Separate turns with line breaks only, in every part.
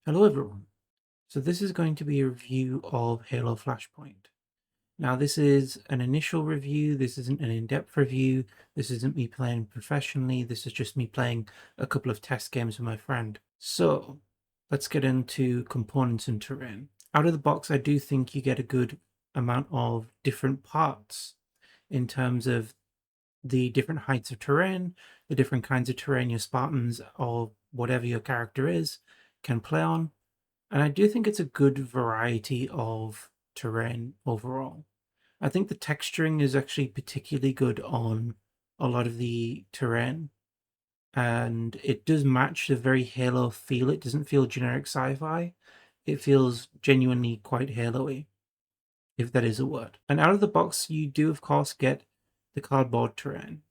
Hello everyone. So this is going to be a review of Halo Flashpoint. Now this is an initial review, this isn't an in-depth review, this isn't me playing professionally, this is just me playing a couple of test games with my friend. So let's get into components and terrain. Out of the box, I do think you get a good amount of different parts in terms of the different heights of terrain, the different kinds of terrain your Spartans or whatever your character is can play on. And I do think it's a good variety of terrain overall. I think the texturing is actually particularly good on a lot of the terrain, and it does match the very Halo feel. It doesn't feel generic sci-fi. It feels genuinely quite Halo-y, if that is a word. And out of the box, you do, of course, get the cardboard terrain.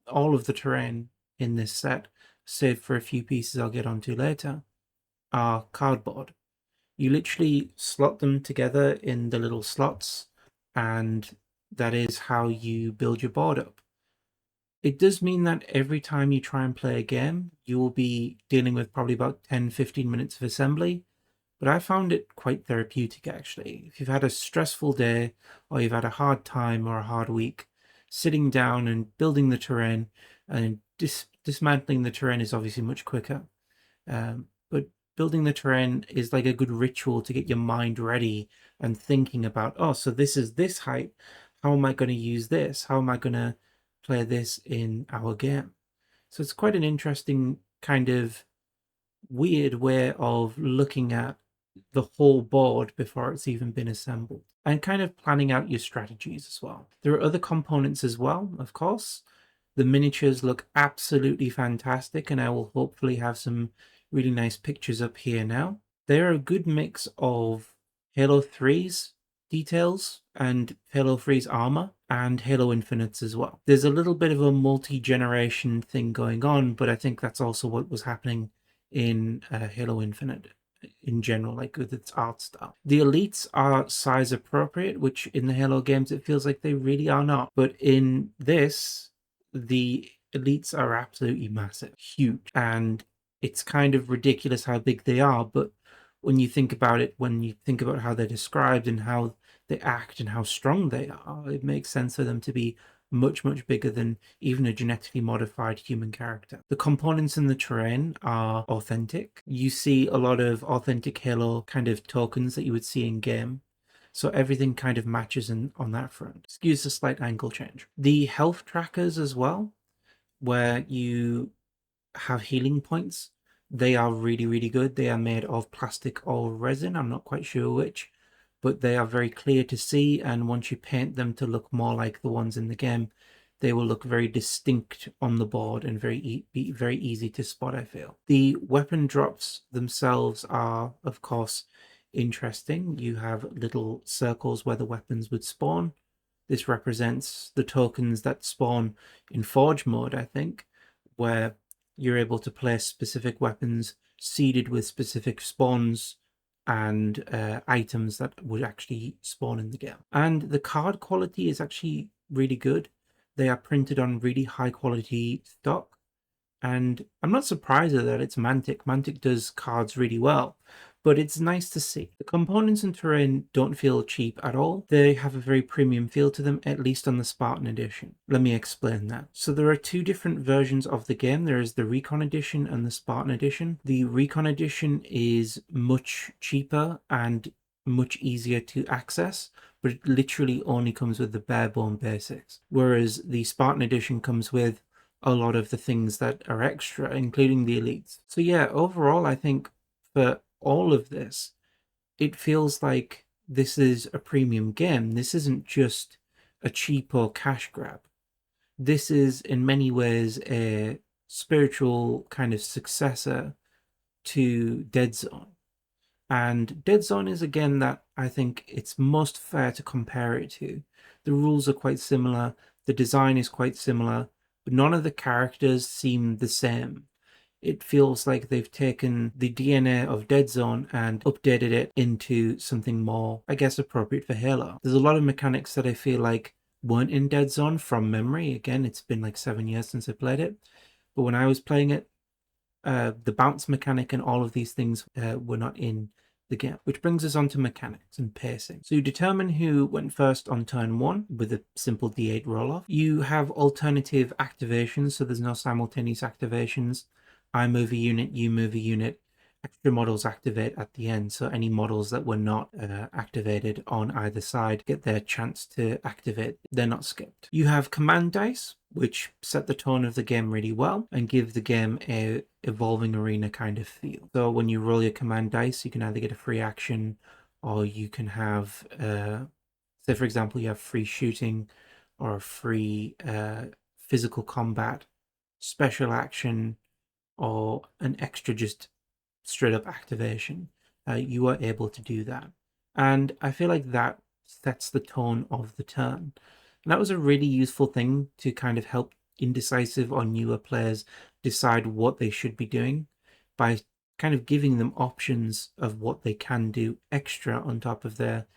All of the terrain in this set, save for a few pieces I'll get onto later, are cardboard. You literally slot them together in the little slots, and that is how you build your board up. It does mean that every time you try and play a game, you will be dealing with probably about 10-15 minutes of assembly, but I found it quite therapeutic actually. If you've had a stressful day, or you've had a hard time or a hard week, sitting down and building the terrain and dismantling the terrain is obviously much quicker. But building the terrain is like a good ritual to get your mind ready and thinking about, oh, so this is this height. How am I going to use this? How am I going to play this in our game? So it's quite an interesting kind of weird way of looking at the whole board before it's even been assembled and kind of planning out your strategies as well. There are other components as well, of course. The miniatures look absolutely fantastic, and I will hopefully have some really nice pictures up here now. They're a good mix of Halo 3's details and Halo 3's armor and Halo Infinite's as well. There's a little bit of a multi-generation thing going on, but I think that's also what was happening in Halo Infinite in general, like with its art style. The elites are size appropriate, which in the Halo games it feels like they really are not. But in this, the elites are absolutely massive, huge, and it's kind of ridiculous how big they are. But when you think about it, when you think about how they're described and how they act and how strong they are, it makes sense for them to be much, much bigger than even a genetically modified human character. The components in the terrain are authentic. You see a lot of authentic Halo kind of tokens that you would see in game. So everything kind of matches on that front. Excuse the slight angle change. The health trackers as well, where you have healing points, they are really, really good. They are made of plastic or resin. I'm not quite sure which, but they are very clear to see, and once you paint them to look more like the ones in the game, they will look very distinct on the board and be very easy to spot, I feel. The weapon drops themselves are, of course, interesting. You have little circles where the weapons would spawn. This represents the tokens that spawn in Forge mode, I think, where you're able to place specific weapons seeded with specific spawns and items that would actually spawn in the game. And the card quality is actually really good. They are printed on really high quality stock, and I'm not surprised at that. It's Mantic. Mantic does cards really well, but it's nice to see. The components and terrain don't feel cheap at all. They have a very premium feel to them, at least on the Spartan edition. Let me explain that. So there are two different versions of the game. There is the Recon edition and the Spartan edition. The Recon edition is much cheaper and much easier to access, but it literally only comes with the bare bone basics. Whereas the Spartan edition comes with a lot of the things that are extra, including the elites. So yeah, overall, I think for all of this, it feels like this is a premium game. This isn't just a cheap or cash grab. This is in many ways a spiritual kind of successor to Dead Zone. And Dead Zone is again that I think it's most fair to compare it to. The rules are quite similar, the design is quite similar, but none of the characters seem the same. It feels like they've taken the DNA of Dead Zone and updated it into something more, I guess, appropriate for Halo. There's a lot of mechanics that I feel like weren't in Dead Zone from memory. Again, it's been like 7 years since I played it. But when I was playing it, the bounce mechanic and all of these things were not in the game, which brings us on to mechanics and pacing. So you determine who went first on turn 1 with a simple d8 roll-off. You have alternative activations, so there's no simultaneous activations. I move a unit, you move a unit. Extra models activate at the end, so any models that were not activated on either side get their chance to activate. They're not skipped. You have command dice, which set the tone of the game really well and give the game a evolving arena kind of feel. So when you roll your command dice, you can either get a free action, or you can have say for example you have free shooting or a free physical combat, special action, or an extra just straight up activation. You are able to do that, and I feel like that sets the tone of the turn. And that was a really useful thing to kind of help indecisive or newer players decide what they should be doing by kind of giving them options of what they can do extra on top of their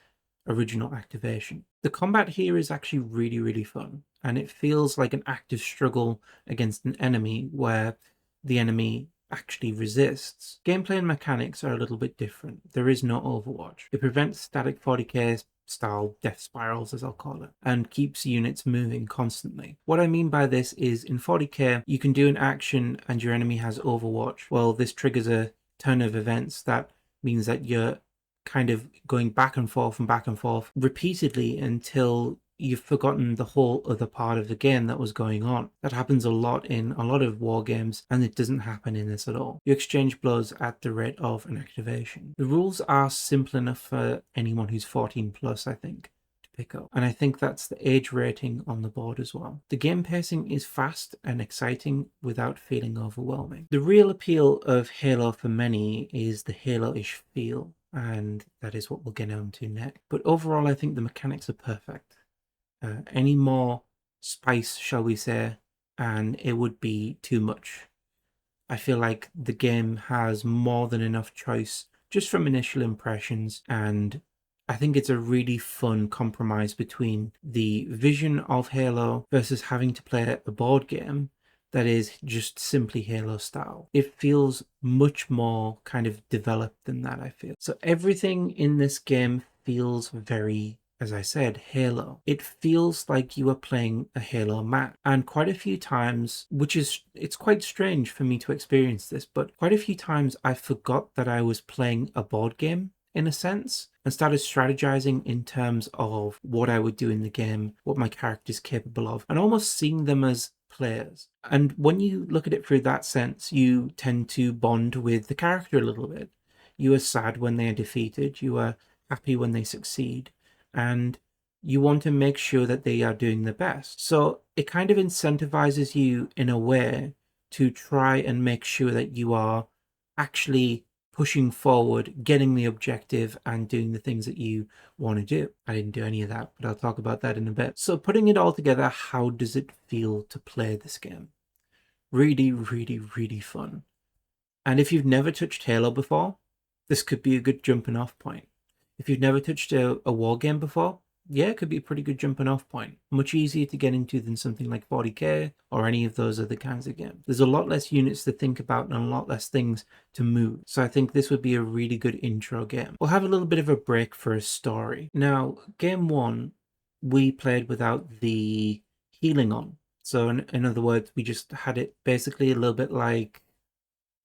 original activation. The combat here is actually really, really fun, and it feels like an active struggle against an enemy where the enemy actually resists. Gameplay and mechanics are a little bit different. There is no Overwatch. It prevents static 40k style death spirals, as I'll call it, and keeps units moving constantly. What I mean by this is in 40k, you can do an action and your enemy has Overwatch. Well, this triggers a turn of events that means that you're kind of going back and forth repeatedly until you've forgotten the whole other part of the game that was going on. That happens a lot in a lot of war games, and it doesn't happen in this at all. You exchange blows at the rate of an activation. The rules are simple enough for anyone who's 14 plus, I think, to pick up. And I think that's the age rating on the board as well. The game pacing is fast and exciting without feeling overwhelming. The real appeal of Halo for many is the Halo-ish feel, and that is what we'll get on to next. But overall, I think the mechanics are perfect. Any more spice, shall we say, and it would be too much. I feel like the game has more than enough choice just from initial impressions, and I think it's a really fun compromise between the vision of Halo versus having to play a board game that is just simply Halo style. It feels much more kind of developed than that, I feel. So everything in this game feels very, as I said, Halo. It feels like you are playing a Halo map. And quite a few times, it's quite strange for me to experience this, but quite a few times I forgot that I was playing a board game in a sense, and started strategizing in terms of what I would do in the game, what my character's capable of, and almost seeing them as players. And when you look at it through that sense, you tend to bond with the character a little bit. You are sad when they are defeated, you are happy when they succeed, and you want to make sure that they are doing the best. So it kind of incentivizes you in a way to try and make sure that you are actually pushing forward, getting the objective, and doing the things that you want to do. I didn't do any of that, but I'll talk about that in a bit. So putting it all together, how does it feel to play this game? Really, really, really fun. And if you've never touched Halo before, this could be a good jumping off point. If you've never touched a war game before, yeah, it could be a pretty good jumping off point. Much easier to get into than something like 40k or any of those other kinds of games. There's a lot less units to think about and a lot less things to move. So I think this would be a really good intro game. We'll have a little bit of a break for a story. Now, game 1, we played without the healing on. So in other words, we just had it basically a little bit like,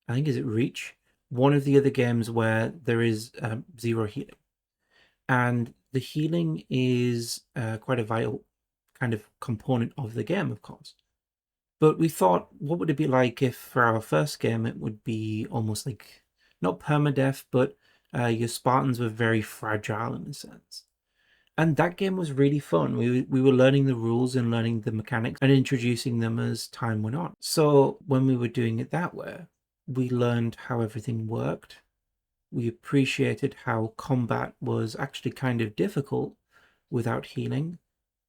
I think, is it Reach? One of the other games where there is zero healing. And the healing is quite a vital kind of component of the game, of course. But we thought, what would it be like if for our first game it would be almost like, not permadeath, but your Spartans were very fragile in a sense. And that game was really fun. We were learning the rules and learning the mechanics and introducing them as time went on. So when we were doing it that way, we learned how everything worked. We appreciated how combat was actually kind of difficult without healing,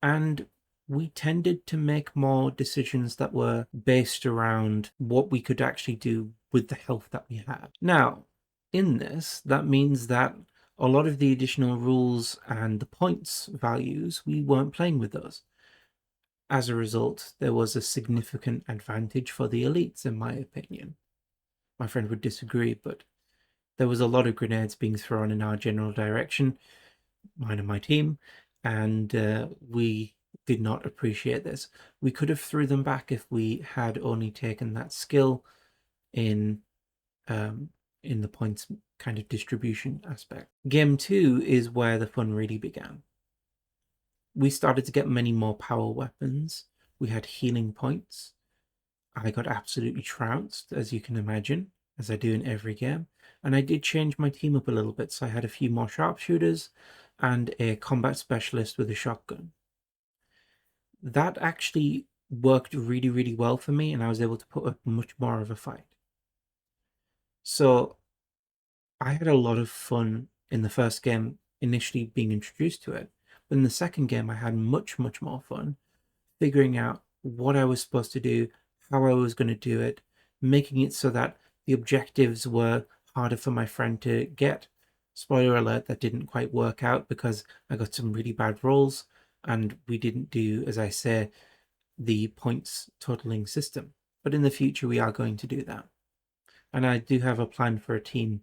and we tended to make more decisions that were based around what we could actually do with the health that we had. Now, in this, that means that a lot of the additional rules and the points values, we weren't playing with those. As a result, there was a significant advantage for the elites, in my opinion. my friend would disagree, but there was a lot of grenades being thrown in our general direction, mine and my team, and we did not appreciate this. We could have threw them back if we had only taken that skill in the points kind of distribution aspect. Game 2 is where the fun really began. We started to get many more power weapons. We had healing points. I got absolutely trounced, as you can imagine, as I do in every game. And I did change my team up a little bit, so I had a few more sharpshooters and a combat specialist with a shotgun. That actually worked really, really well for me, and I was able to put up much more of a fight. So I had a lot of fun in the first game, initially being introduced to it. But in the second game, I had much, much more fun figuring out what I was supposed to do, how I was going to do it, making it so that the objectives were harder for my friend to get. Spoiler alert, that didn't quite work out because I got some really bad rolls and we didn't do, as I say, the points totaling system. But in the future, we are going to do that. And I do have a plan for a team.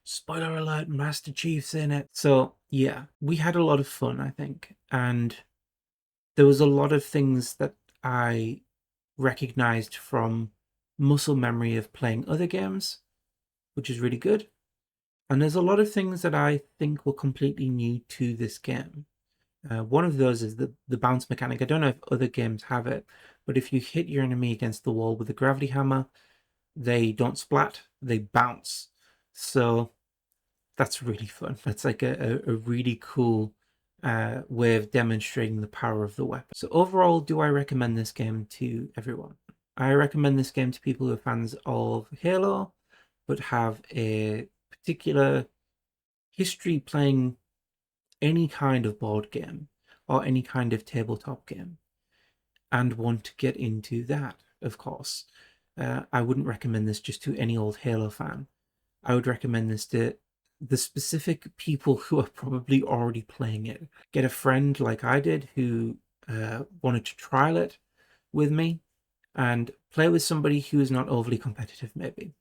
Spoiler alert, Master Chief's in it. So yeah, we had a lot of fun, I think. And there was a lot of things that I recognized from muscle memory of playing other games, which is really good. And there's a lot of things that I think were completely new to this game. One of those is the bounce mechanic. I don't know if other games have it, but if you hit your enemy against the wall with a gravity hammer, they don't splat, they bounce. So that's really fun. That's like a really cool way of demonstrating the power of the weapon. So overall, do I recommend this game to everyone? I recommend this game to people who are fans of Halo, but have a particular history playing any kind of board game or any kind of tabletop game and want to get into that, of course. I wouldn't recommend this just to any old Halo fan. I would recommend this to the specific people who are probably already playing it. Get a friend like I did who wanted to trial it with me and play with somebody who is not overly competitive, maybe.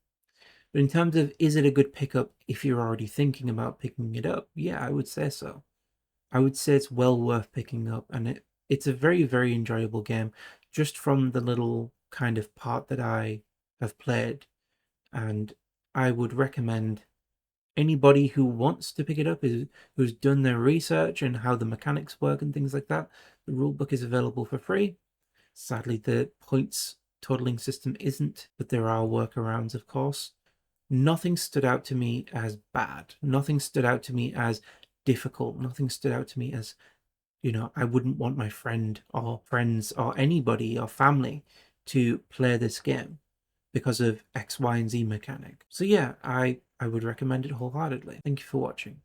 But in terms of, is it a good pickup if you're already thinking about picking it up? Yeah, I would say so. I would say it's well worth picking up, and it's a very, very enjoyable game just from the little kind of part that I have played. And I would recommend anybody who wants to pick it up, who's done their research and how the mechanics work and things like that. The rulebook is available for free. Sadly, the points totaling system isn't, but there are workarounds, of course. Nothing stood out to me as bad. Nothing stood out to me as difficult. Nothing stood out to me as, I wouldn't want my friend or friends or anybody or family to play this game because of X, Y, and Z mechanic. So yeah, I would recommend it wholeheartedly. Thank you for watching.